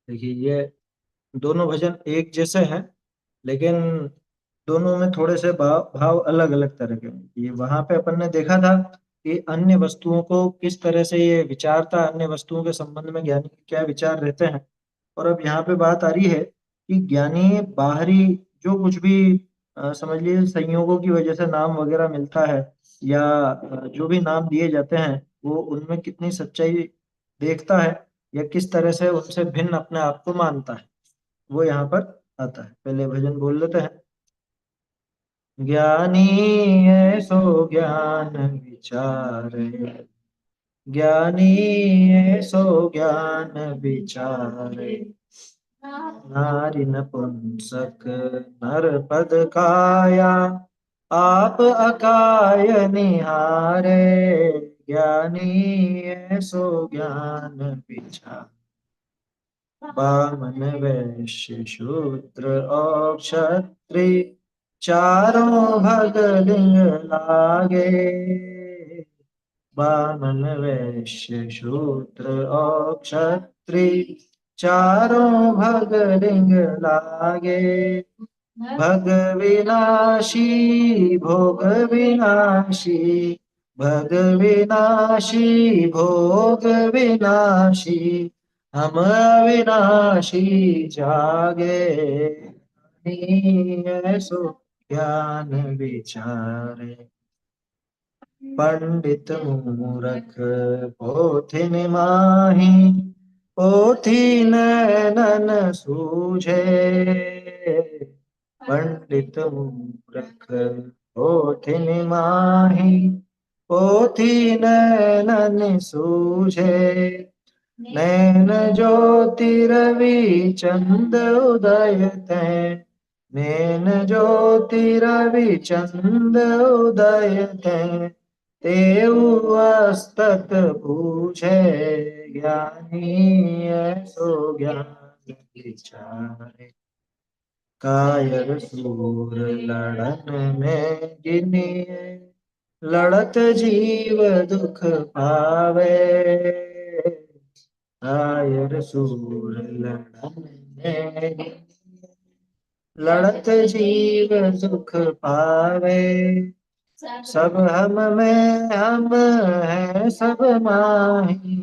देखिए, ये दोनों भजन एक जैसे हैं, लेकिन दोनों में थोड़े से भाव भाव अलग अलग तरह के हैं। ये वहां पे अपन ने देखा था कि अन्य वस्तुओं को किस तरह से ये विचारता, अन्य वस्तुओं के संबंध में ज्ञानी के क्या विचार रहते हैं। और अब यहाँ पे बात आ रही है कि ज्ञानी बाहरी जो कुछ भी समझ लीजिए संयोगों की वजह से नाम वगैरह मिलता है, या जो भी नाम दिए जाते हैं, वो उनमें कितनी सच्चाई देखता है, या किस तरह से उनसे भिन्न अपने आप को मानता है, वो यहाँ पर आता है। पहले भजन बोल लेते हैं। ज्ञानी ऐसो ज्ञान विचारे, ज्ञानी ऐसो ज्ञान विचारे, नारी नपुंसक नर पद काया, आप अकाय निहारे, ज्ञानी ऐसो ज्ञान विचार। बामन वैश्य शूद्र और क्षत्रिय, चारों भग लिंग लागे, बामन वैश्य शूद्र और क्षत्रिय, चारों भग लिंग लागे, भग विनाशी भोग विनाशी, भग विनाशी भोग विनाशी, हम अविनाशी जागे, ऐसो ज्ञान विचारे। पंडित मूरख पोथिन माही, पोथी नैनन सूझे, पंडित मूरख पोथिन माही, पोथी नैनन सूझे, नैन ज्योति रवि चंद उदय तै, नैन ज्योति रवि चंद उदय तै, तेऊ अस्तक पूछे, ज्ञानी ऐसो ज्ञान विचारे। कायर सूर लड़न में गिनिए, लड़त जीव दुख पावे, कायर सूर लड़न में गिनिए, लड़त जीव दुख पावे, सब हम में हम है सब माही,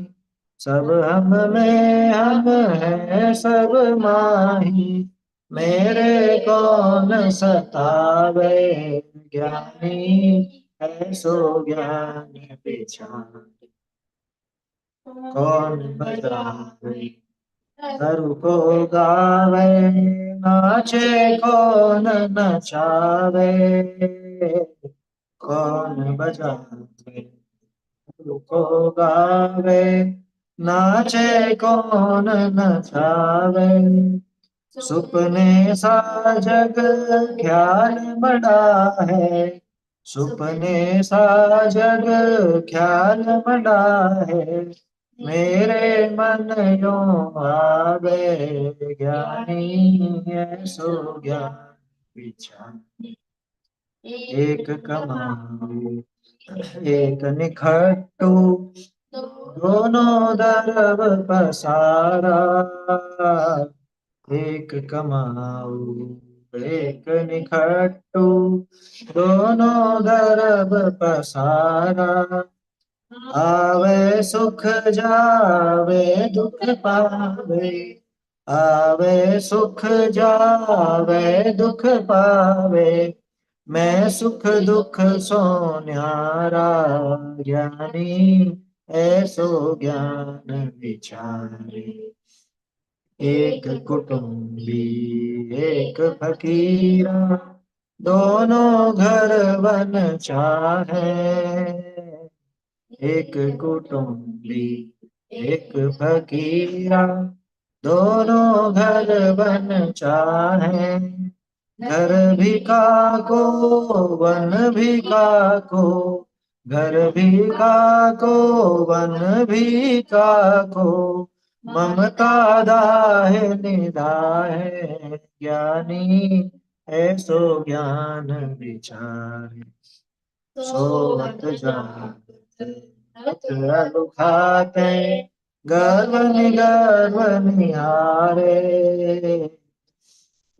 सब हम में हम है सब माही, मेरे कौन सतावे, ज्ञानी ऐसो ज्ञान विचार। कौन बजावे धरु को गावे, नाचे कौन नचावे, कौन बजावे धरु को गावे, नाचे कौन नचावे, सुपने सा जग ख्याल बड़ा है, सुपने सा जग ख्याल बड़ा है, मेरे मन यो आवे, ज्ञानी ऐसो ज्ञान विचार। एक कमाऊ एक निखट्टू, दोनों दरब पसारा, एक कमाऊ एक निखट्टू, दोनों दरब पसारा, आवे सुख जावे दुख पावे, आवे सुख जावे दुख पावे, मैं सुख दुख सो न्यारा, ज्ञानी ऐसो ज्ञान विचारे। एक कुटुंबी एक फकीरा, दोनों घर बन चाहे, एक कुटुंबी एक फकीरा, दोनों घर बन चाहे, घर भी काको वन भी काको, घर भी काको वन भी काको, ममता दाहे निदाहे, ज्ञानी ऐसो ज्ञान विचार। सोवत जागत रत रघु खाते, गर्व निगर्व निहारे,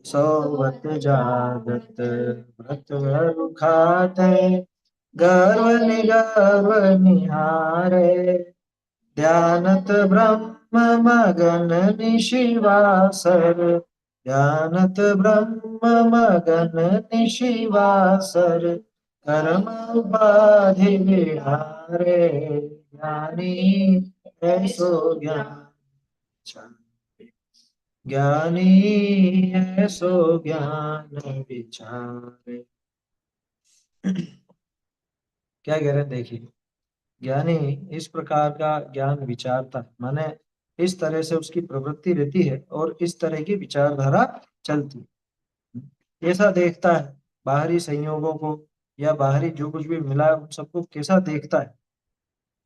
सोवत जागत व्रत भर खाते, गर्व निगर्व निहारे, ध्यानत ब्रह्म मगन निशिवासर, ध्यानत ब्रह्म मगन निशिवासर, कर्म उपाधि विहारे, ज्ञानी ऐसो ज्ञान, ज्ञानी ऐसो ज्ञान विचारे। क्या कह रहे हैं देखिए, ज्ञानी इस प्रकार का ज्ञान विचारता है, माने इस तरह से उसकी प्रवृत्ति रहती है और इस तरह की विचारधारा चलती है। कैसा देखता है बाहरी संयोगों को, या बाहरी जो कुछ भी मिला है उन सबको कैसा देखता है।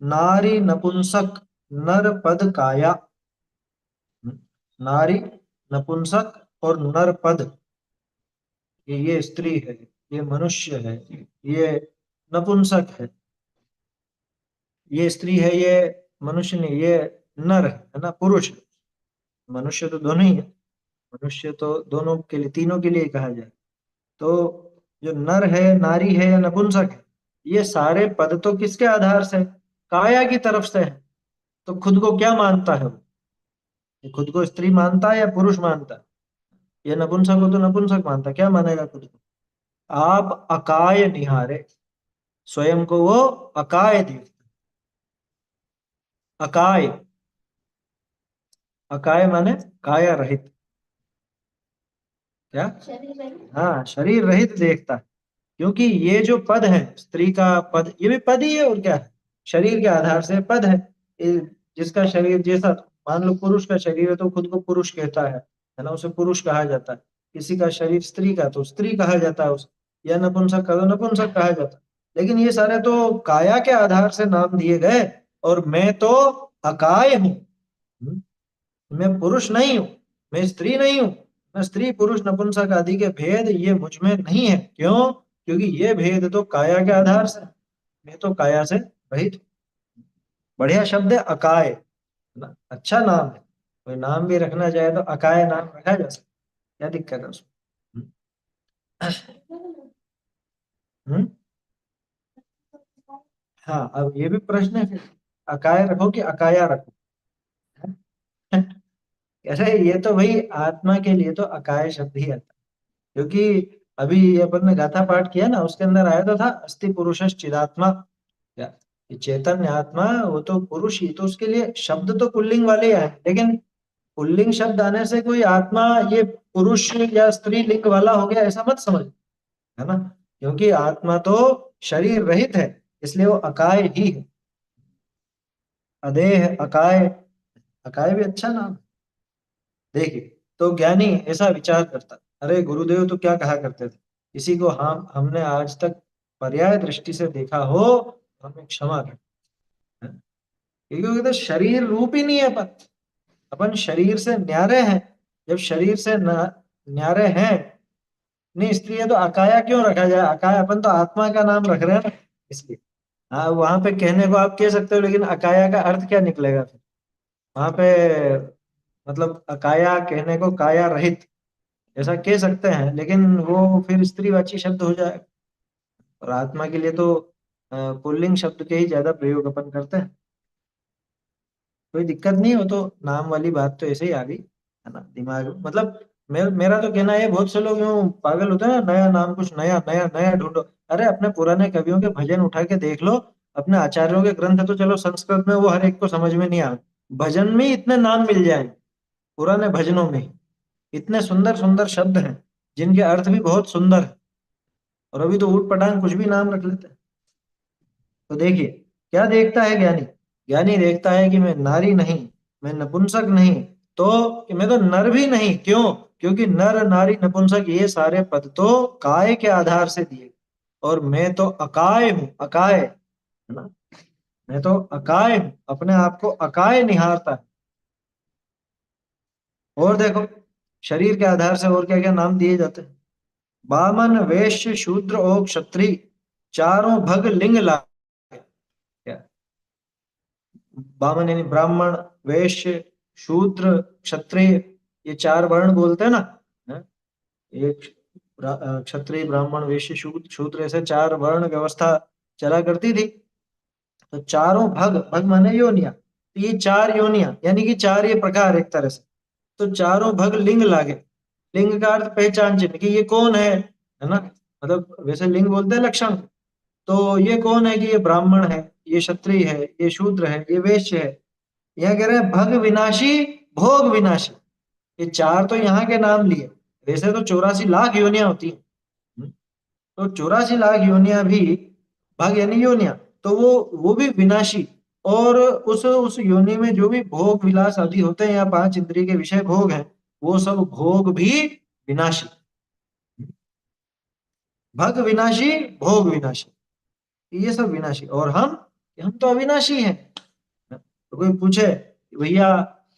नारी नपुंसक नर पद काया, नारी नपुंसक और नर पद, ये स्त्री है, ये मनुष्य है, ये नपुंसक है, ये स्त्री है, ये मनुष्य नहीं, ये नर है ना, पुरुष है। मनुष्य तो दोनों ही है, मनुष्य तो दोनों के लिए, तीनों के लिए कहा जाए। तो जो नर है, नारी है या नपुंसक है, ये सारे पद तो किसके आधार से, काया की तरफ से है। तो खुद को क्या मानता है वो, ये खुद को स्त्री मानता है या पुरुष मानता है। ये नपुंसक हो तो नपुंसक मानता, क्या मानेगा खुद को। आप अकाय निहारे, स्वयं को वो अकाय देखता, अकाय, अकाय माने काया रहित, क्या, हाँ शरीर रहित देखता है। क्योंकि ये जो पद है, स्त्री का पद, ये भी पद ही है और क्या है, शरीर के आधार से पद है। ये जिसका शरीर जैसा, मान लो पुरुष का शरीर है तो खुद को पुरुष कहता है ना, उसे पुरुष कहा जाता है। किसी का शरीर स्त्री का तो स्त्री कहा जाता है उसे, या नपुंसक का तो नपुंसक कहा जाता है। लेकिन ये सारे तो काया के आधार से नाम दिए गए, और मैं तो अकाय हूँ। मैं पुरुष नहीं हूँ, मैं स्त्री नहीं हूँ। मैं स्त्री पुरुष नपुंसक आदि के भेद ये मुझ में नहीं है। क्यों, क्योंकि ये भेद तो काया के आधार से, मैं तो काया से रहित हूँ। बढ़िया शब्द है अकाय, है ना, अच्छा नाम है। कोई नाम भी रखना चाहे तो अकाय नाम रखा जा सकता, क्या दिक्कत है उसमें। हम्म? हाँ अब ये भी प्रश्न है फिर, अकाय रखो कि अकाया रखो। अरे ये तो भाई आत्मा के लिए तो अकाय शब्द ही आता है। क्योंकि अभी ये अपन ने गाथा पाठ किया ना, उसके अंदर आया तो था अस्थि पुरुष चिदात्मा, क्या, ये चैतन्य आत्मा वो तो पुरुष ही, तो उसके लिए शब्द तो पुल्लिंग वाले ही आए, लेकिन पुल्लिंग शब्द आने से कोई आत्मा ये पुरुष या स्त्री लिंग वाला हो गया ऐसा मत समझ, है ना। क्योंकि आत्मा तो शरीर रहित है, इसलिए वो अकाय ही है। अदेह अकाय, अकाय भी अच्छा नाम है। देखिए, तो ज्ञानी ऐसा विचार करता, अरे गुरुदेव तो क्या कहा करते थे, किसी को हमने आज तक पर्याय दृष्टि से देखा हो तो हमें क्षमा कर। क्योंकि तो शरीर रूप ही नहीं है अपन, अपन शरीर से न्यारे हैं। जब शरीर से न्यारे हैं, नहीं स्त्री है तो अकाया क्यों रखा जाए, अकाया अपन तो आत्मा का नाम रख रहे हैं ना, इसलिए। हाँ वहां पे कहने को आप कह सकते हो, लेकिन अकाया का अर्थ क्या निकलेगा फिर वहां पे, मतलब अकाया कहने को काया रहित ऐसा कह सकते हैं, लेकिन वो फिर स्त्रीवाची शब्द हो जाएगा। और आत्मा के लिए तो पुल्लिंग शब्द के ही ज्यादा प्रयोग अपन करते हैं। कोई दिक्कत नहीं हो तो, नाम वाली बात तो ऐसे ही आ गई, है ना दिमाग मतलब। मेरा तो कहना है, बहुत से लोग यूं पागल होते हैं ना, नया नाम कुछ नया नया नया ढूंढो। अरे अपने पुराने कवियों के भजन उठा के देख लो, अपने आचार्यों के ग्रंथ तो चलो संस्कृत में वो हर एक को समझ में नहीं आ, भजन में ही इतने नाम मिल जाए, पुराने भजनों में ही इतने सुंदर सुंदर शब्द हैं जिनके अर्थ भी बहुत सुंदर है। और अभी तो ऊट पटांग कुछ भी नाम रख लेते हैं। तो देखिए, क्या देखता है ज्ञानी, ज्ञानी देखता है कि मैं नारी नहीं, मैं नपुंसक नहीं, तो कि मैं तो नर भी नहीं। क्यों, क्योंकि नर नारी नपुंसक ये सारे पद तो काय के आधार से दिए, और मैं तो अकाय हूँ, अकाय, है ना, मैं तो अकाय हूँ, अपने आप को अकाय निहारता है। और देखो, शरीर के आधार से और क्या क्या नाम दिए जाते हैं, बामन वैश्य शूद्र और क्षत्रिय, चारों भग लिंग ला, क्या, बामन यानी ब्राह्मण, वैश्य, शूद्र, क्षत्रिय, ये चार वर्ण बोलते हैं ना। हैं? एक क्षत्रिय, ब्राह्मण, वैश्य, शूद्र, शूद्र, ऐसे चार वर्ण व्यवस्था चला करती थी। तो चारों भग, भग माने योनिया, तो ये चार योनिया यानी कि चार ये प्रकार एक तरह से। तो चारों भग लिंग लागे। लिंग का अर्थ पहचान चिन्ह कि ये कौन है ना। मतलब वैसे लिंग बोलते हैं लक्षण। तो ये कौन है कि ये ब्राह्मण है, ये क्षत्रिय है, ये शूद्र है, ये वैश्य है। यह कह रहे हैं भग विनाशी, भोग विनाशी। ये चार तो यहाँ के नाम लिए, वैसे तो 84 लाख योनियां होती हैं। तो 84 लाख योनियां भी भग यानी योनिया, तो वो भी विनाशी। और उस योनि में जो भी भोग विलास आदि होते हैं या पांच इंद्रिय के विषय भोग हैं, वो सब भोग भी विनाशी। भग विनाशी, भोग विनाशी, ये सब विनाशी। और हम तो अविनाशी हैं। तो कोई पूछे भैया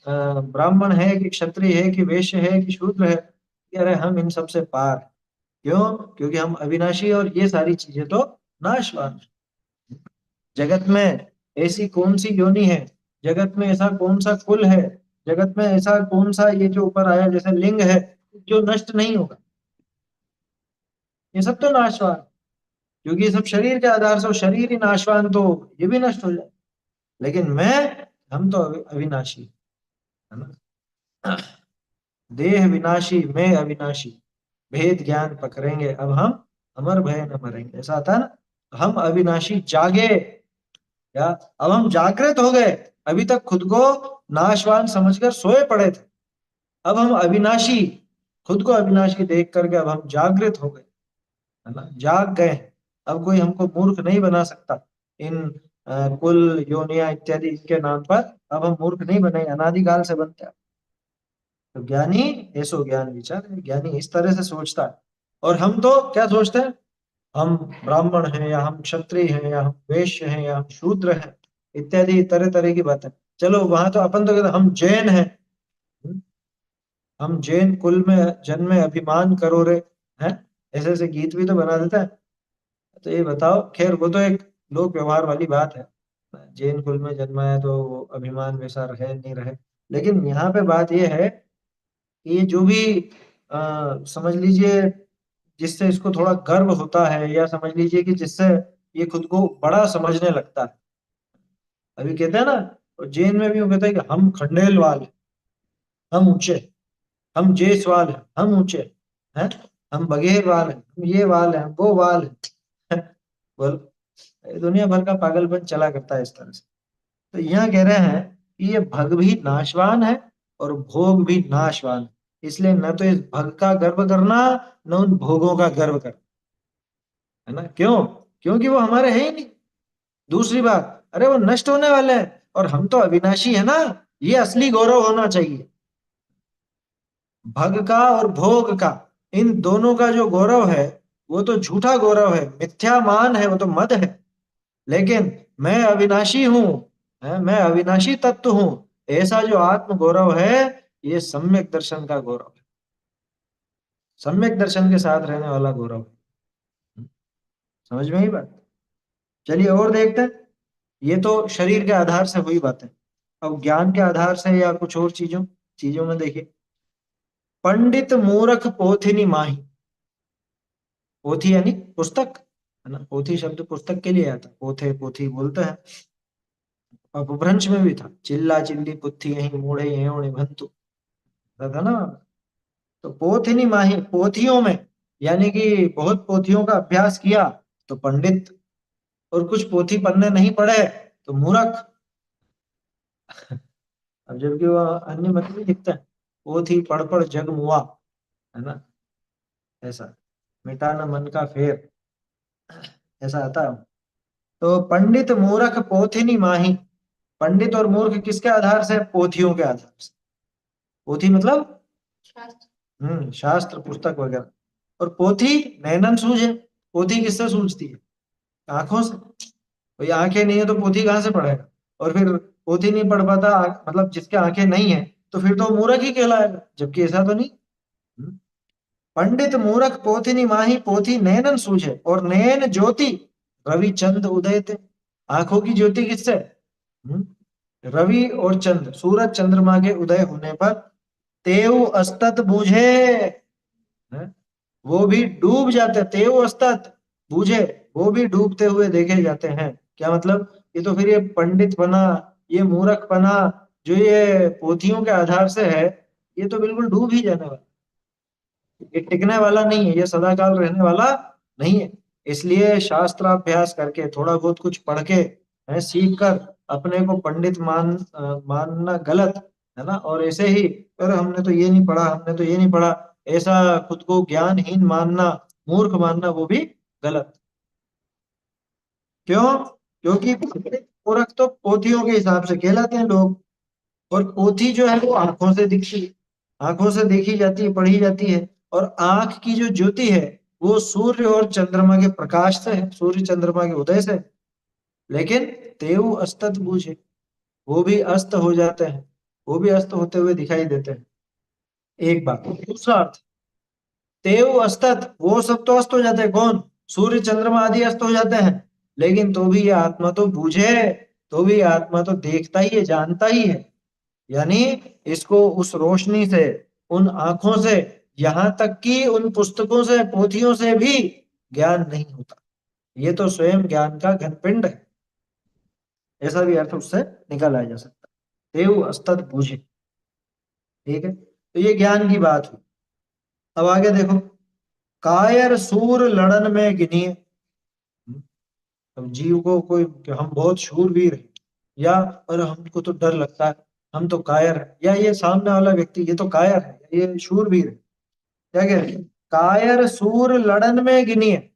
ब्राह्मण है कि क्षत्रिय है कि वैश्य है कि शूद्र है, कह रहे हम इन सब से पार। क्यों? क्योंकि हम अविनाशी और ये सारी चीजें तो नाशवान। जगत में ऐसी कौन सी योनि है, जगत में ऐसा कौन सा कुल है, जगत में ऐसा कौन सा ये जो ऊपर आया जैसे लिंग है, जो नष्ट नहीं होगा। ये सब तो नाशवान, क्योंकि ये सब शरीर के आधार से, और शरीर ही नाशवान तो ये भी नष्ट हो जाए। लेकिन हम तो अविनाशी है ना। देह विनाशी, मैं अविनाशी, भेद ज्ञान पकड़ेंगे अब हम, अमर भय न मरेंगे, ऐसा आता है ना। हम अविनाशी जागे, या अब हम जागृत हो गए। अभी तक खुद को नाशवान समझकर सोए पड़े थे, अब हम अविनाशी, खुद को अविनाशी देख करके अब हम जागृत हो गए, है ना, जाग गए। अब कोई हमको मूर्ख नहीं बना सकता इन कुल योनिया इत्यादि इनके नाम पर। अब हम मूर्ख नहीं बने, अनादिकाल से बनते हैं। तो ज्ञानी ऐसो ज्ञान विचार है, ज्ञानी इस तरह से सोचता है। और हम तो क्या सोचते हैं, हम ब्राह्मण हैं या हम क्षत्रिय हैं या हम वैश्य हैं या हम शूद्र हैं, इत्यादि तरह तरह की बातें। चलो वहां तो अपन तो कहते हैं, हम जैन हैं। हम्म, हम जैन कुल में जन्मे अभिमान करो रे, हैं, ऐसे ऐसे गीत भी तो बना देता है। तो ये बताओ, खैर वो तो एक लोक व्यवहार वाली बात है, जैन कुल में जन्मा है तो वो अभिमान वैसा रहे नहीं रहे। लेकिन यहाँ पे बात ये है कि ये जो भी समझ लीजिए जिससे इसको थोड़ा गर्व होता है, या समझ लीजिए कि जिससे ये खुद को बड़ा समझने लगता है। अभी कहते हैं ना, और जैन में भी वो कहते हैं कि हम खंडेलवाल हैं, हम ऊंचे, हम जेसवाल हैं, हम ऊंचे हैं, हम बघेलवाल हैं, हम ये वाल हैं, वो वाल हैं। बोल, ये दुनिया भर का पागलपन चला करता है इस तरह से। तो यहाँ कह रहे हैं कि ये भग भी नाशवान है और भोग भी नाशवान है। इसलिए न तो इस भग का गर्व करना, न उन भोगों का गर्व करना, है ना। क्यों? क्योंकि वो हमारे हैं ही नहीं। दूसरी बात, अरे वो नष्ट होने वाले हैं और हम तो अविनाशी है ना। ये असली गौरव होना चाहिए। भग का और भोग का, इन दोनों का जो गौरव है, वो तो झूठा गौरव है, मिथ्या मान है, वो तो मद है। लेकिन मैं अविनाशी हूँ, मैं अविनाशी तत्व हूँ, ऐसा जो आत्म गौरव है, ये सम्यक दर्शन का गौरव है, सम्यक दर्शन के साथ रहने वाला गौरव है। समझ में ही बात। चलिए और देखते हैं। ये तो शरीर के आधार से हुई बातें। अब ज्ञान के आधार से या कुछ और चीजों चीजों में देखिए। पंडित मूर्ख पोथिनी माही। पोथी यानी पुस्तक, है ना। पोथी शब्द पुस्तक के लिए आता, पोथे पोथी बोलते हैं। अपभ्रंश में भी था, चिल्ला चिल्ली पुथी यही मूढ़े एवं भंतु, था ना। तो पोथिनी माही, पोथियों में, यानी कि बहुत पोथियों का अभ्यास किया तो पंडित, और कुछ पोथी पढ़ने नहीं पढ़े तो मूर्ख। अब जबकि वह अन्य मत भी दिखता है, पोथी पढ़ पढ़ जग मुआ, है ना, ऐसा, मिटाना मन का फेर, ऐसा आता है। तो पंडित मूर्ख पोथिनी माही। पंडित और मूर्ख किसके आधार से? पोथियों के आधार से। पोथी मतलब शास्त्र पुस्तक वगैरह। और पोथी नैनन सूझे। पोथी किससे सूझती है? आंखों से। भाई आंखें नहीं है तो पोथी कहाँ से पढ़ेगा? और फिर पोथी नहीं पढ़ पाता, मतलब जिसके आंखें नहीं है, तो फिर तो मूर्ख ही कहलाएगा, जबकि ऐसा तो नहीं। हम्म। पंडित मूर्ख पोथिनी माही, पोथी नैनन सूझे और नैन ज्योति रवि चंद उदय थे। आंखों की ज्योति किससे? हम्म, रवि और चंद्र, सूरज चंद्रमा के उदय होने पर तेऊ अस्तत बूझे, हैं? वो भी डूब जाते, तेऊ अस्तत बूझे, वो भी डूबते हुए देखे जाते हैं। क्या मतलब? ये तो फिर ये पंडित बना, ये मूर्ख बना, जो ये पोथियों के आधार से है, ये तो बिल्कुल डूब ही जाने वाला, ये टिकने वाला नहीं है, ये सदाकाल रहने वाला नहीं है। इसलिए शास्त्राभ्यास करके, थोड़ा बहुत कुछ पढ़ के, है, सीख कर अपने को पंडित मानना गलत है ना। और ऐसे ही, अरे हमने तो ये नहीं पढ़ा, हमने तो ये नहीं पढ़ा, ऐसा खुद को ज्ञानहीन मानना, मूर्ख मानना, वो भी गलत। क्यों? क्योंकि मूर्ख तो पोथियों के हिसाब से कहलाते हैं लोग। और पोथी जो है वो आंखों से दिखती है, आंखों से देखी जाती है, पढ़ी जाती है। और आंख की जो ज्योति है वो सूर्य और चंद्रमा के प्रकाश से है, सूर्य चंद्रमा के उदय से। लेकिन तेऊ अस्तत बूझे, वो भी अस्त हो जाते हैं, वो भी अस्त होते हुए दिखाई देते हैं। एक बात। दूसरा अर्थ, तेऊ अस्तत, वो सब तो अस्त हो जाते हैं, कौन? सूर्य चंद्रमा आदि अस्त हो जाते हैं। लेकिन तो भी ये आत्मा तो बूझे, तो भी आत्मा तो देखता ही है, जानता ही है। यानी इसको उस रोशनी से, उन आंखों से, यहां तक कि उन पुस्तकों से, पोथियों से भी ज्ञान नहीं होता। ये तो स्वयं ज्ञान का घनपिंड है, ऐसा भी अर्थ उससे निकाला जा सकता है। देव अस्तद बूझे। ठीक है, तो ये ज्ञान की बात हुई। अब आगे देखो, कायर सूर लड़न में गिनिए। अब जीव को कोई कि हम बहुत शूरवीर हैं, या और हमको तो डर लगता है, हम तो कायर है, या ये सामने वाला व्यक्ति ये तो कायर है, ये शूरवीर है, क्या कह रहे हैं? कायर सूर लड़न में गिनिए।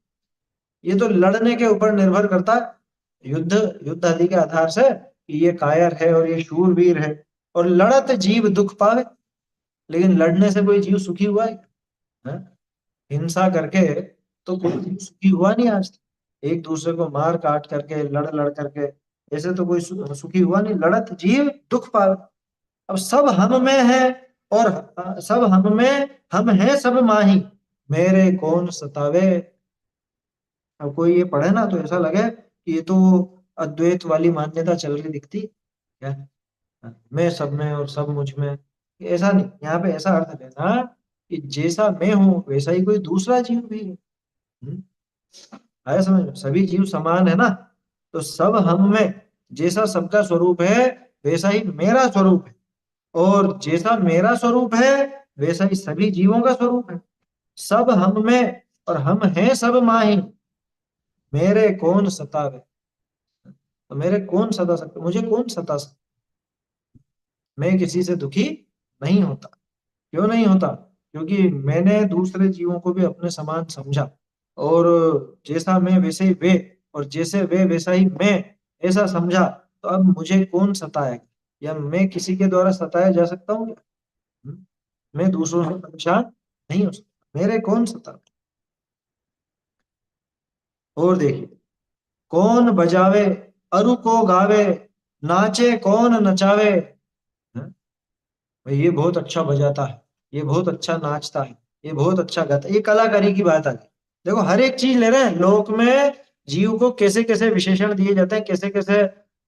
ये तो लड़ने के ऊपर निर्भर करता है, युद्ध, युद्ध आदि के आधार से कि ये कायर है और ये शूरवीर है। और लड़त जीव दुख पावे, लेकिन लड़ने से कोई जीव सुखी हुआ है? हैं? हिंसा करके तो कोई जीव सुखी हुआ नहीं आज तक। एक दूसरे को मार काट करके, लड़ लड़ करके, ऐसे तो कोई सुखी हुआ नहीं। लड़त जीव दुख पावे। अब सब हम में है, और सब हम में, हम हैं सब माही, मेरे कौन सतावे। अब कोई ये पढ़े ना तो ऐसा लगे कि ये तो अद्वैत वाली मान्यता चल रही दिखती क्या, मैं सब में और सब मुझ में। ऐसा नहीं, यहाँ पे ऐसा अर्थ लेना कि जैसा मैं हूं वैसा ही कोई दूसरा जीव भी है। हम्म, आया समझ में? सभी जीव समान है ना, तो सब हम में जैसा सबका स्वरूप है, वैसा ही मेरा स्वरूप है। और जैसा मेरा स्वरूप है, वैसा ही सभी जीवों का स्वरूप है। सब हम में, और हम हैं सब माही, मेरे कौन सतावे। तो मेरे कौन सता सकते, मुझे कौन सता सकता? मैं किसी से दुखी नहीं होता। क्यों नहीं होता? क्योंकि मैंने दूसरे जीवों को भी अपने समान समझा, और जैसा मैं वैसे ही वे, और जैसे वे वैसा ही मैं, ऐसा समझा। तो अब मुझे कौन सताएगा, या मैं किसी के द्वारा सताया जा सकता हूँ क्या? हम्म? मैं दूसरों से परेशान नहीं हो सकता, मेरे कौन सता। और देखिए, कौन बजावे अरु को गावे, नाचे कौन नचावे। हैं? भाई ये बहुत अच्छा बजाता है, ये बहुत अच्छा नाचता है, ये बहुत अच्छा गाता है, ये कलाकारी की बात आ गई। देखो हर एक चीज ले रहे हैं लोक में, जीव को कैसे कैसे विशेषण दिए जाते हैं, कैसे कैसे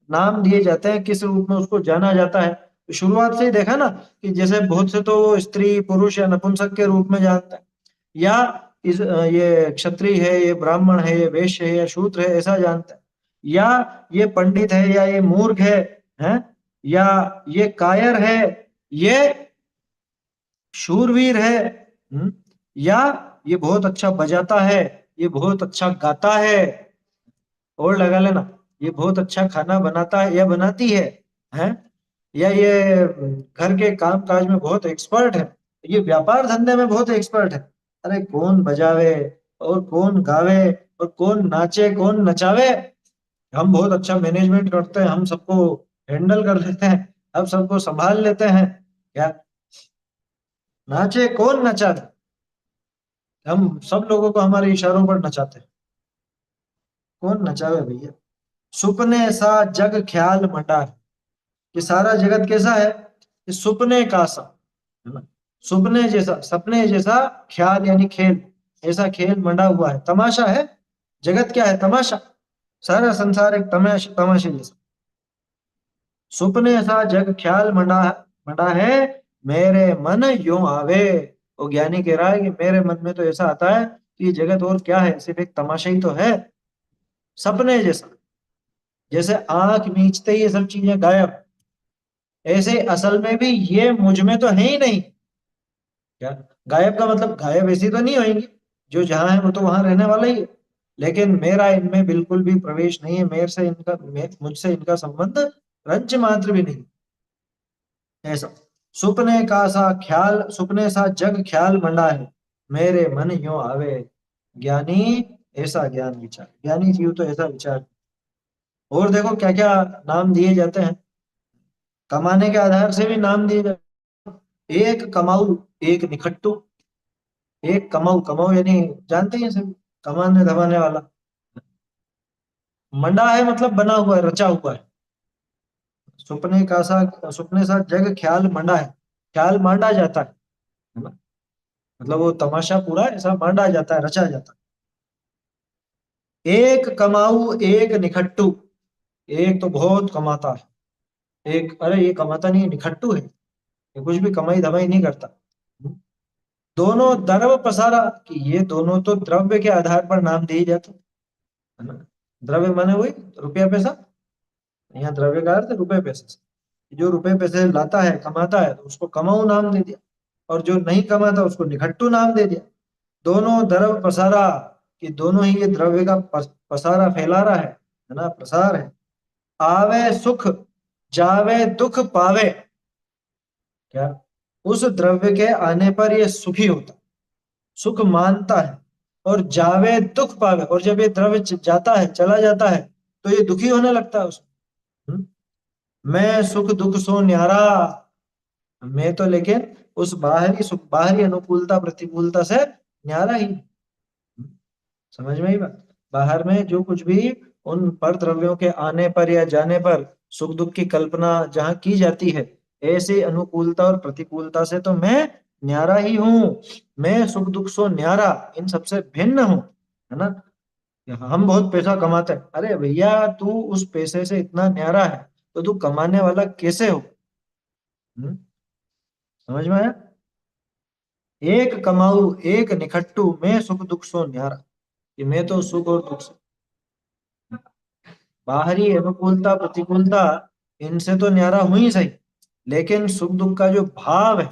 नाम दिए जाते हैं, किस रूप में उसको जाना जाता है। तो शुरुआत से ही देखा ना कि जैसे बहुत से तो वो स्त्री पुरुष या नपुंसक के रूप में जानते हैं, या ये क्षत्रिय है, ये ब्राह्मण है, ये वैश्य है या शूद्र है, ऐसा जानते हैं। या ये पंडित है, या ये मूर्ख है, या ये कायर है, ये शूरवीर है, या ये बहुत अच्छा बजाता है, ये बहुत अच्छा गाता है, और लगा लेना, ये बहुत अच्छा खाना बनाता है या बनाती है, या ये घर के काम काज में बहुत एक्सपर्ट है, ये व्यापार धंधे में बहुत एक्सपर्ट है। अरे कौन बजावे, और कौन गावे, और कौन नाचे कौन नचावे। हम बहुत अच्छा मैनेजमेंट करते हैं, हम सबको हैंडल कर लेते हैं, हम सबको संभाल लेते हैं, क्या नाचे कौन नचावे। हम सब लोगों को हमारे इशारों पर नचाते हैं, कौन नचावे भैया। सुपने सा जग ख्याल मंडा है, कि सारा जगत कैसा है, कि सुपने का सा, है ना। सुपने जैसा, सपने जैसा, ख्याल यानी खेल, ऐसा खेल मंडा हुआ है, तमाशा है। जगत क्या है? तमाशा। सारा संसार एक तमाशे तमाशे जैसा। सुपने सा जग ख्याल मंडा मंडा है, मेरे मन यूं आवे। वो ज्ञानी कह रहा है कि मेरे मन में तो ऐसा आता है कि ये जगत और क्या है, सिर्फ एक तमाशा ही तो है, सपने जैसा। जैसे आंख मीचते ही ये सब चीजें गायब, ऐसे असल में भी ये मुझ में तो है ही नहीं। क्या गायब का मतलब, गायब ऐसी तो नहीं होंगी, जो जहां है वो तो वहां रहने वाला ही है, लेकिन मेरा इनमें बिल्कुल भी प्रवेश नहीं है, मेरे से इनका मुझसे इनका संबंध रंच मात्र भी नहीं। ऐसा सुपने का सा ख्याल, सुपने सा जग ख्याल मंडा है, मेरे मन यूं आवे। ज्ञानी ऐसा ज्ञान विचार, ज्ञानी जीव तो ऐसा विचार। और देखो क्या क्या नाम दिए जाते हैं, कमाने के आधार से भी नाम दिए जाते हैं। एक कमाऊ, एक निखट्टू। एक कमाऊ, कमाऊ यानी जानते हैं सब, कमाने धमाने वाला। मंडा है मतलब बना हुआ है, रचा हुआ है। सुपने का सा, सुपने सा जग ख्याल मंडा है, ख्याल मांडा जाता है ना। मतलब वो तमाशा पूरा ऐसा मांडा जाता है, रचा जाता है। एक कमाऊ एक निखट्टू, एक तो बहुत कमाता है, एक अरे ये कमाता नहीं है, निखट्टू है, ये कुछ भी कमाई धमाई नहीं करता। दोनों द्रव पसारा, कि ये दोनों तो द्रव्य के आधार पर नाम दिए जाते हैं, है ना। द्रव्य माने वही रुपया पैसा, यहाँ द्रव्य का अर्थ है रुपए पैसे से। जो रुपए पैसे लाता है कमाता है तो उसको कमाऊ नाम दे दिया, और जो नहीं कमाता उसको निखट्टू नाम दे दिया। दोनों द्रव पसारा, कि दोनों ही ये द्रव्य का पसारा फैला रहा है ना, प्रसार है। आवे सुख, जावे दुख पावे। क्या उस द्रव्य के आने पर ये सुखी होता, सुख मानता है, और जावे दुख पावे, और जब ये द्रव्य जाता है चला जाता है तो ये दुखी होने लगता है उसको। मैं सुख दुख सो न्यारा, मैं तो लेकिन उस बाहरी सुख, बाहरी अनुकूलता प्रतिकूलता से न्यारा ही। समझ में ही बात, बाहर में जो कुछ भी उन पर द्रव्यों के आने पर या जाने पर सुख दुख की कल्पना जहाँ की जाती है, ऐसे अनुकूलता और प्रतिकूलता से तो मैं न्यारा ही हूँ। मैं सुख दुख सो न्यारा, इन सबसे भिन्न हूँ, है ना। हम बहुत पैसा कमाते हैं, अरे भैया तू उस पैसे से इतना न्यारा है तो तू कमाने वाला कैसे हो। हम्म, समझ में आया। एक कमाऊ एक निखट्टू, मैं सुख दुख सो न्यारा, कि मैं तो सुख और दुख से, बाहरी अनुकूलता प्रतिकूलता इनसे तो न्यारा हुई ही सही, लेकिन सुख दुख का जो भाव है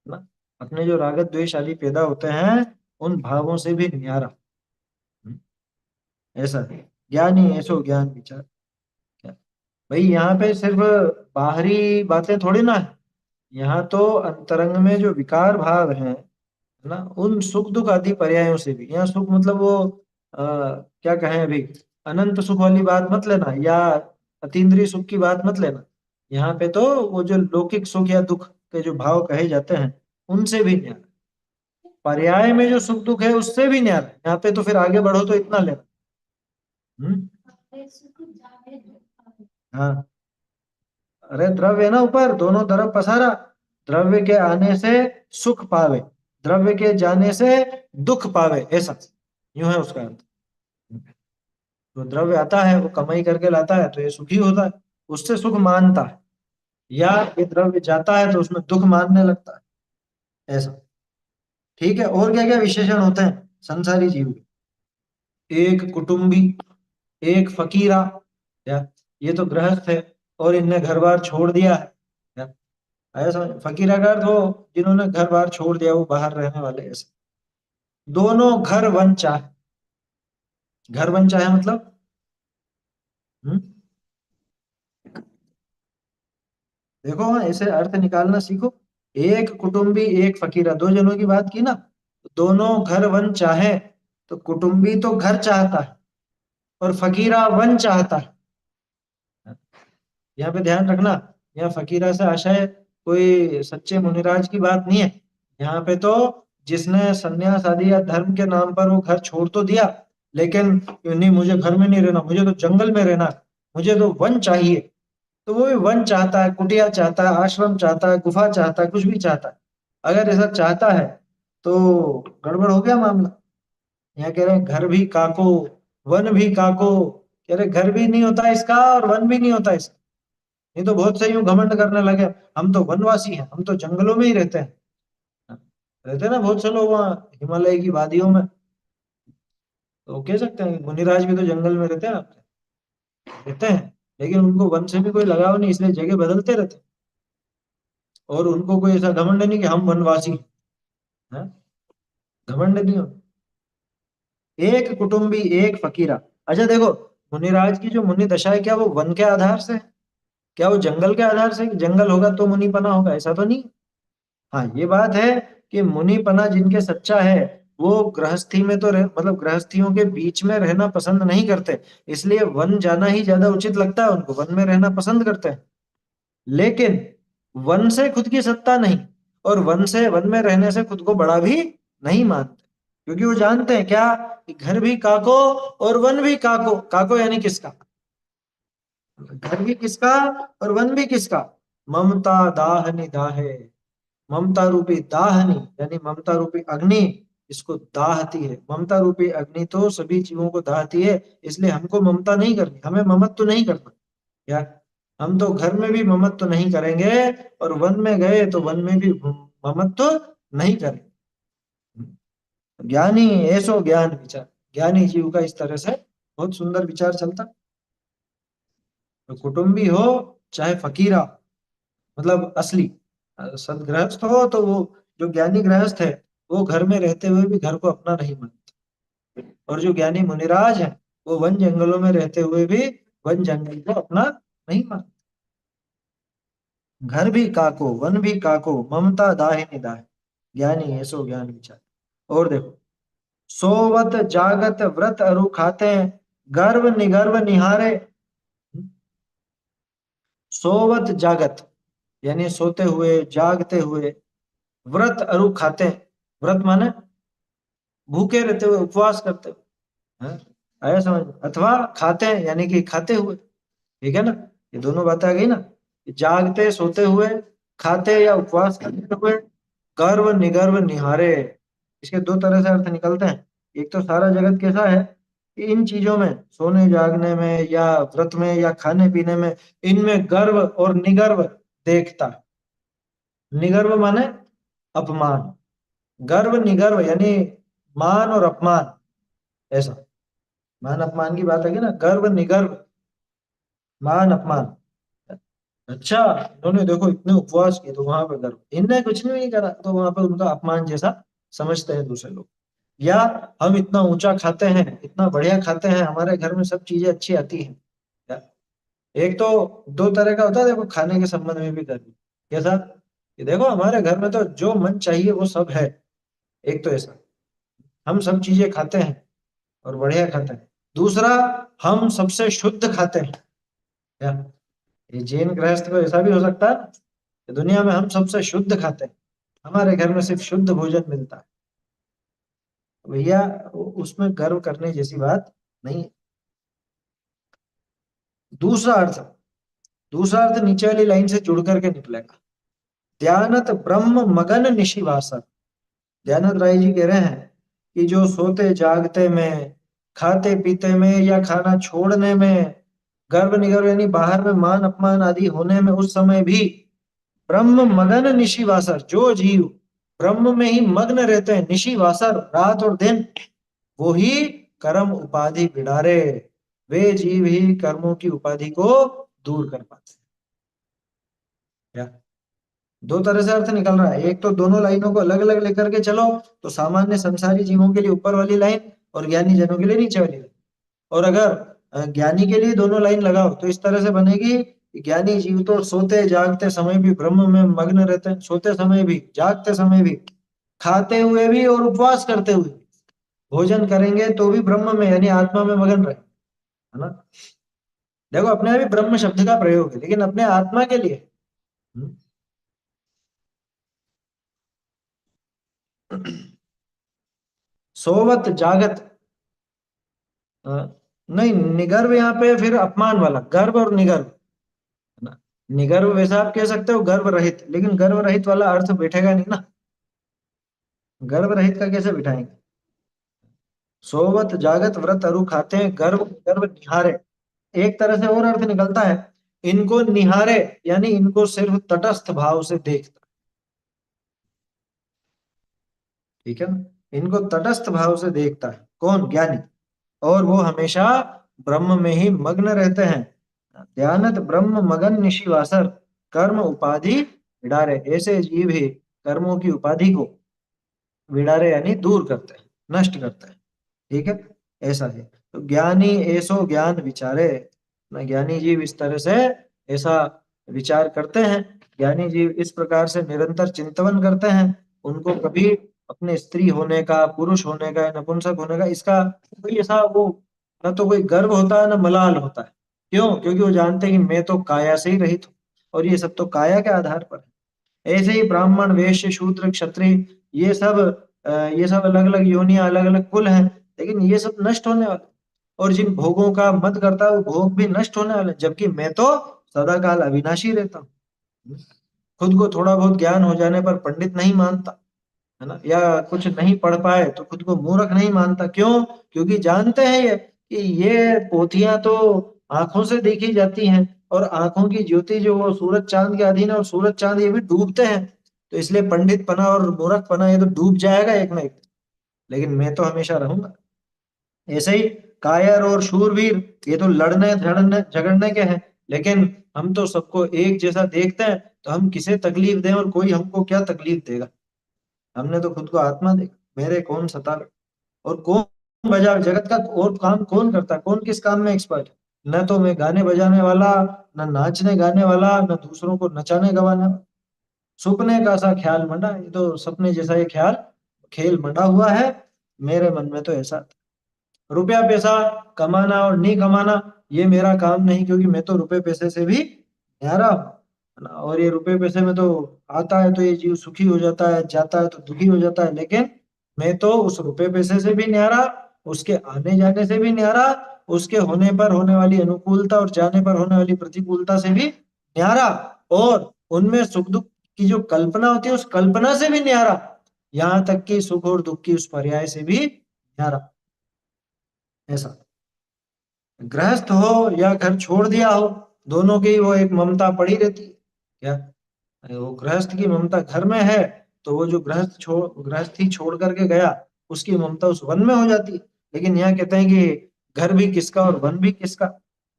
ना, अपने जो राग द्वेष आदि पैदा होते हैं उन भावों से भी न्यारा। हम्म, ऐसा है ज्ञानी, ऐसो ज्ञान विचार। क्या भाई, यहाँ पे सिर्फ बाहरी बातें थोड़ी ना है, यहाँ तो अंतरंग में जो विकार भाव है ना, उन सुख दुख आदि पर्यायों से भी, यहाँ सुख मतलब वो क्या कहें अभी, अनंत सुख वाली बात मत लेना, या अतीन्द्रिय सुख की बात मत लेना। यहाँ पे तो वो जो लौकिक सुख या दुख के जो भाव कहे जाते हैं उनसे भी न्यारा, पर्याय में जो सुख दुख है उससे भी न्यारा। यहाँ पे तो फिर आगे बढ़ो तो इतना लेना। हम्म। हाँ, अरे द्रव्य है ना ऊपर, दोनों तरफ पसारा, द्रव्य के आने से सुख पावे, द्रव्य के जाने से दुख पावे, ऐसा यूं है उसका अर्थ। जो द्रव्य आता है वो कमाई करके लाता है तो ये सुखी होता है, उससे सुख मानता है, या ये द्रव्य जाता है तो उसमें दुख मानने लगता है, ऐसा। ठीक है, और क्या क्या विशेषण होते हैं संसारी जीव के। एक कुटुंबी, एक फकीरा, या ये तो गृहस्थ है और इनने घर बार छोड़ दिया है, या आया समझ। फकीरा का अर्थ हो जिन्होंने घर बार छोड़ दिया, वो बाहर रहने वाले, ऐसे। दोनों घर वन चाहे, घर वन चाहे मतलब, हम्म, देखो हाँ, ऐसे अर्थ निकालना सीखो। एक कुटुंबी एक फकीरा, दो जनों की बात की ना, दोनों घर वन चाहे, तो कुटुंबी तो घर चाहता है और फकीरा वन चाहता है। यहाँ पे ध्यान रखना, यहाँ फकीरा से आशय कोई सच्चे मुनिराज की बात नहीं है। यहाँ पे तो जिसने सन्यास आदि या धर्म के नाम पर वो घर छोड़ तो दिया, लेकिन नहीं मुझे घर में नहीं रहना, मुझे तो जंगल में रहना, मुझे तो वन चाहिए, तो वो भी वन चाहता है, कुटिया चाहता है, आश्रम चाहता है, गुफा चाहता है, कुछ भी चाहता है। अगर ऐसा चाहता है तो गड़बड़ हो गया मामला। यहाँ कह रहे हैं घर भी काको, वन भी काको, कह रहे घर भी नहीं होता इसका और वन भी नहीं होता इसका। नहीं तो बहुत से यूं घमंड करने लगे, हम तो वनवासी हैं, हम तो जंगलों में ही रहते हैं। रहते हैं ना बहुत से लोग वहाँ हिमालय की वादियों में, तो कह सकते हैं मुनिराज भी तो जंगल में रहते हैं, आप रहते हैं, लेकिन उनको वन से भी कोई लगाव नहीं, इसलिए जगह बदलते रहते हैं। और उनको कोई ऐसा घमंड नहीं कि हम वनवासी हैं, घमंड नहीं हो। एक कुटुंबी एक फकीरा। अच्छा देखो, मुनिराज की जो मुनि दशा है, क्या वो वन के आधार से है? क्या वो जंगल के आधार से? जंगल होगा तो मुनिपना होगा, ऐसा तो नहीं। हाँ ये बात है कि मुनिपना जिनके सच्चा है, वो गृहस्थी में तो मतलब गृहस्थियों के बीच में रहना पसंद नहीं करते, इसलिए वन जाना ही ज्यादा उचित लगता है उनको, वन में रहना पसंद करते हैं। लेकिन वन से खुद की सत्ता नहीं, और वन में रहने से खुद को बड़ा भी नहीं मानते, क्योंकि वो जानते हैं क्या, कि घर भी काको और वन भी काको। काको यानी किसका? घर भी किसका और वन भी किसका? ममता दाहनी दाहे। ममता रूपी दाहनी यानी ममता रूपी अग्नि इसको दाहती है। ममता रूपी अग्नि तो सभी जीवों को दाहती है, इसलिए हमको ममता नहीं करनी, हमें ममत्व नहीं करना। क्या? हम तो घर में भी ममत्व नहीं करेंगे, और वन में गए तो वन में भी ममत्व नहीं करेंगे। ज्ञानी ऐसो ज्ञान विचार। ज्ञानी जीव का इस तरह से बहुत सुंदर विचार चलता। तो कुटुंबी हो चाहे फकीरा, मतलब असली सदगृहस्थ हो, तो वो जो ज्ञानी गृहस्थ है, वो घर में रहते हुए भी घर को अपना नहीं मानता। और जो ज्ञानी मुनिराज है, वो वन जंगलों में रहते हुए भी वन जंगल को अपना नहीं मानता। घर भी काको वन भी काको, ममता दाहिनी दाहि। ज्ञानी ऐसो ज्ञान विचार। और देखो, सोवत जागत व्रत अरु खाते, गर्व निगर्व निहारे। सोवत जागत यानी सोते हुए जागते हुए, व्रत अरु खाते, व्रत माने भूखे रहते हुए उपवास करते हुए, हाँ, आया समझ में? अथवा खाते हैं यानी कि खाते हुए, ठीक है ना? ये दोनों बातें आ गई ना, जागते सोते हुए, खाते या उपवास करते हुए, गर्व निगर्व निहारे। इसके दो तरह से अर्थ निकलते हैं। एक तो सारा जगत कैसा है कि इन चीजों में, सोने जागने में या व्रत में या खाने पीने में, इनमें गर्व और निगर्व देखता है। निगर्व माने अपमान, गर्व निगर्व यानी मान और अपमान, ऐसा। मान अपमान की बात है ना, गर्व निगर्व, मान अपमान। अच्छा, इन्होंने देखो इतने उपवास किए तो वहां पे गर्व, इनने कुछ नहीं करा तो वहां पे उनका अपमान जैसा समझते हैं दूसरे लोग। या हम इतना ऊंचा खाते हैं, इतना बढ़िया खाते हैं, हमारे घर में सब चीजें अच्छी आती हैं। या, एक तो दो तरह का होता है देखो, खाने के संबंध में भी गर्व। कैसा? कि देखो हमारे घर में तो जो मन चाहिए वो सब है। एक तो ऐसा, हम सब चीजें खाते हैं और बढ़िया खाते हैं। दूसरा, हम सबसे शुद्ध खाते हैं। क्या? ये जैन गृहस्थ को ऐसा भी हो सकता है ना, कि दुनिया में हम सबसे शुद्ध खाते हैं, हमारे घर में सिर्फ शुद्ध भोजन मिलता है। तो भैया उसमें गर्व करने जैसी बात नहीं है। दूसरा अर्थ, दूसरा अर्थ नीचे वाली लाइन से जुड़ करके निकलेगा। ध्यानत ब्रह्म मगन निशिवासर। दयानंद राय जी कह रहे हैं कि जो सोते जागते में, खाते पीते में या खाना छोड़ने में, गर्व निगर्व यानी बाहर में मान अपमान आदि होने में, उस समय भी ब्रह्म मगन निशिवासर, जो जीव ब्रह्म में ही मग्न रहते हैं, निशिवासर रात और दिन, वो ही कर्म उपाधि बिडारे। वे जीव ही कर्मों की उपाधि को दूर कर पाते हैं। दो तरह से अर्थ निकल रहा है। एक तो दोनों लाइनों को अलग अलग लेकर के चलो, तो सामान्य संसारी जीवों के लिए ऊपर वाली लाइन और ज्ञानी जनों के लिए नीचे वाली लाइन। और अगर ज्ञानी के लिए दोनों लाइन लगाओ तो इस तरह से बनेगी कि ज्ञानी जीव तो सोते जागते समय भी ब्रह्म में मग्न रहते हैं, सोते समय भी जागते समय भी, खाते हुए भी और उपवास करते हुए भी। भोजन करेंगे तो भी ब्रह्म में यानी आत्मा में मगन रहे, है ना? देखो अपने अभी ब्रह्म शब्द का प्रयोग है, लेकिन अपने आत्मा के लिए। हम्म। सोवत जागत, अ, नहीं, निगर्व यहाँ पे फिर अपमान वाला, गर्व और निगर्व, है ना? निगर्व वैसा आप कह सकते हो गर्व रहित, लेकिन गर्व रहित वाला अर्थ बैठेगा नहीं ना। गर्व रहित का कैसे बिठाएंगे? सोवत जागत व्रत अरु खाते हैं, गर्व गर्व निहारे। एक तरह से और अर्थ निकलता है इनको निहारे, यानी इनको सिर्फ तटस्थ भाव से देखता। ठीक है ना, इनको तटस्थ भाव से देखता है कौन? ज्ञानी। और वो हमेशा ब्रह्म में ही मग्न रहते हैं। ध्यानत ब्रह्म मगन निशिवासर, कर्म उपाधि विडारे। ऐसे जीव ही कर्मों की उपाधि को विडारे यानी दूर करते हैं, नष्ट करते हैं। ठीक है, ऐसा है। तो ज्ञानी ऐसो ज्ञान विचारे, ना ज्ञानी जीव इस तरह से ऐसा विचार करते हैं। ज्ञानी जीव इस प्रकार से निरंतर चिंतन करते हैं। उनको कभी अपने स्त्री होने का, पुरुष होने का, नपुंसक होने का, इसका कोई ऐसा वो ना तो कोई गर्व होता है ना मलाल होता है। क्यों? क्योंकि वो जानते हैं कि मैं तो काया से ही रहित हूँ, और ये सब तो काया के आधार पर है। ऐसे ही ब्राह्मण, वैश्य, शूद्र, क्षत्रिय, ये सब ये सब अलग अलग योनियां, अलग अलग कुल हैं, लेकिन ये सब नष्ट होने वाले। और जिन भोगों का मत करता है वो भोग भी नष्ट होने वाले, जबकि मैं तो सदा काल अविनाशी रहता हूँ। खुद को थोड़ा बहुत ज्ञान हो जाने पर पंडित नहीं मानता, है ना, या कुछ नहीं पढ़ पाए तो खुद को मूर्ख नहीं मानता। क्यों? क्योंकि जानते हैं ये कि ये पोथियां तो आंखों से देखी जाती हैं, और आंखों की ज्योति जो वो सूरज चांद के अधीन है, और सूरज चांद ये भी डूबते हैं। तो इसलिए पंडित पना और मूर्ख पना ये तो डूब जाएगा एक ना एक दिन। लेकिन मैं तो हमेशा रहूंगा। ऐसे ही कायर और शूरवीर, ये तो लड़ने झगड़ने झगड़ने के हैं, लेकिन हम तो सबको एक जैसा देखते हैं। तो हम किसे तकलीफ दें और कोई हमको क्या तकलीफ देगा? हमने तो खुद को आत्मा देखा, मेरे कौन सतावे। और कौन बजा जगत का, और काम कौन करता है, कौन किस काम में एक्सपर्ट है? न तो मैं गाने बजाने वाला, न नाचने गाने वाला, न दूसरों को नचाने गवाने वाला। सपने का सा ख्याल मंडा, ये तो सपने जैसा ये ख्याल खेल मंडा हुआ है मेरे मन में। तो ऐसा रुपया पैसा कमाना और नहीं कमाना ये मेरा काम नहीं, क्योंकि मैं तो रुपए पैसे से भी न्यारा हूं, है ना। और ये रुपए पैसे में तो आता है तो ये जीव सुखी हो जाता है, जाता है तो दुखी हो जाता है। लेकिन मैं तो उस रुपए पैसे से भी न्यारा, उसके आने जाने से भी न्यारा, उसके होने पर होने वाली अनुकूलता और जाने पर होने वाली प्रतिकूलता से भी न्यारा, और उनमें सुख दुख की जो कल्पना होती है उस कल्पना से भी न्यारा, यहाँ तक कि सुख और दुख की उस पर्याय से भी न्यारा। ऐसा गृहस्थ हो या घर छोड़ दिया हो, दोनों की वो एक ममता पड़ी रहती है। क्या? वो गृहस्थ की ममता घर में है, तो वो जो गृहस्थी छोड़ करके गया, उसकी ममता उस वन में हो जाती है। लेकिन यहाँ कहते हैं कि घर भी किसका और वन भी किसका,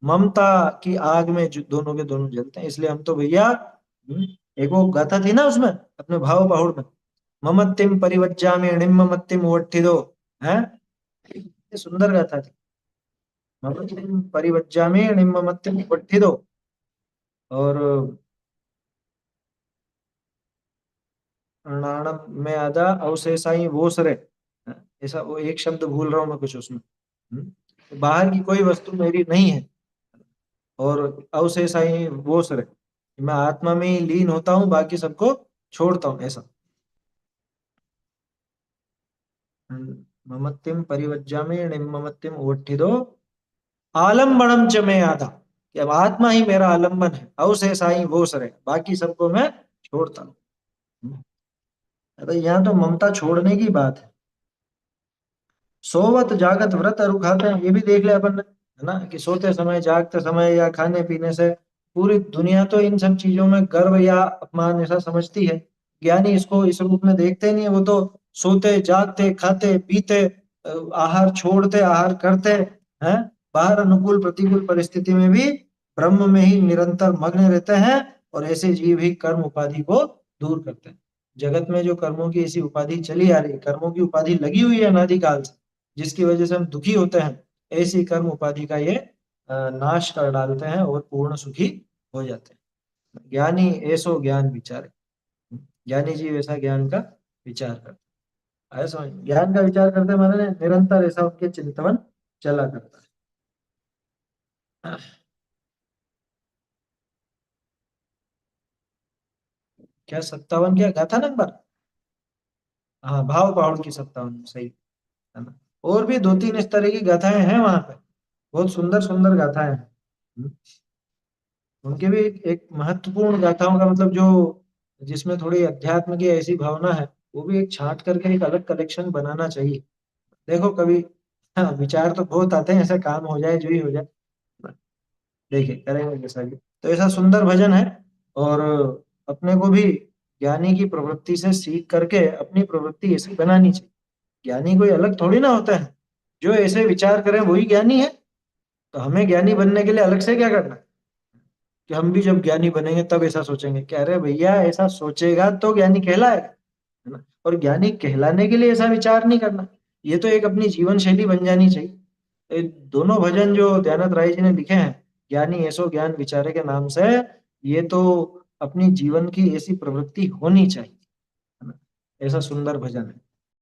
ममता की आग में जो दोनों के दोनों जलते हैं। इसलिए हम तो भैया एक वो गाथा थी ना उसमें, अपने भाव बाहुड़ में, ममत्तिम परिवज्जामि निम्ममत्तिम उवट्ठिदो, है, ये सुंदर गाथा थी। ममत्तिम परिवज्जामि निम्ममत्तिम उवट्ठिदो। और नाणम में आधा अवशेषाई वोसरे, ऐसा वो एक शब्द भूल रहा हूँ मैं कुछ उसमें। तो बाहर की कोई वस्तु मेरी नहीं है, और अवशेषाई वोसरे, मैं आत्मा में ही लीन होता हूँ, बाकी सबको छोड़ता हूँ, ऐसा। ममत्तिम परिवज्जामि निम्ममत्तिम उवट्ठिदो आलम्बनम च में आधा, कि अब आत्मा ही मेरा आलम्बन है, अवशेषाई वोसरे, बाकी सबको मैं छोड़ता हूँ। तो यहाँ तो ममता छोड़ने की बात है। सोवत जागत व्रत अरु खाते हैं, ये भी देख ले अपन ने, है ना, कि सोते समय, जागते समय या खाने पीने से पूरी दुनिया तो इन सब चीजों में गर्व या अपमान ऐसा समझती है। ज्ञानी इसको इस रूप में देखते नहीं है। वो तो सोते जागते खाते पीते आहार छोड़ते आहार करते हैं, बाहर अनुकूल प्रतिकूल परिस्थिति में भी ब्रह्म में ही निरंतर मग्न रहते हैं। और ऐसे जीव ही कर्म उपाधि को दूर करते हैं। जगत में जो कर्मों की ऐसी उपाधि चली आ रही है, कर्मों की उपाधि लगी हुई है अनादिकाल से, जिसकी वजह से हम दुखी होते हैं, ऐसी कर्म उपाधि का ये नाश कर डालते हैं और पूर्ण सुखी हो जाते हैं। ज्ञानी ऐसो ज्ञान विचारे, ज्ञानी जी वैसा ज्ञान का विचार करते हैं। ऐसा ज्ञान का विचार करते माने निरंतर ऐसा उनके चिंतन चला करता है। क्या 57 क्या गाथा नंबर? हाँ, भाव पहाड़ की 57, सही, है ना। और भी दो तीन इस तरह की गाथाएं हैं वहां पे, बहुत सुंदर सुंदर गाथाएं हैं। उनके भी एक महत्वपूर्ण गाथाओं का मतलब जो, जिसमें थोड़ी अध्यात्म की ऐसी भावना है, वो भी एक छांट करके एक अलग कलेक्शन बनाना चाहिए। देखो कभी, हाँ, विचार तो बहुत आते हैं, ऐसा काम हो जाए जो ही हो जाए। देखिए करेंगे जैसा भी। तो ऐसा सुंदर भजन है। और अपने को भी ज्ञानी की प्रवृत्ति से सीख करके अपनी प्रवृत्ति ऐसी बनानी चाहिए। ज्ञानी कोई अलग थोड़ी ना होता है, जो ऐसे विचार करे वही ज्ञानी है। तो हमें ज्ञानी बनने के लिए अलग से क्या करना है, कि हम भी जब ज्ञानी बनेंगे तब ऐसा सोचेंगे, कि अरे भैया ऐसा सोचेगा तो ज्ञानी कहलाएगा, है ना। और ज्ञानी कहलाने के लिए ऐसा विचार नहीं करना, ये तो एक अपनी जीवन शैली बन जानी चाहिए। ये दोनों भजन जो दयानंद राय जी ने लिखे हैं, ज्ञानी ऐसो ज्ञान विचारे के नाम से, ये तो अपनी जीवन की ऐसी प्रवृत्ति होनी चाहिए, है ना। ऐसा सुंदर भजन है।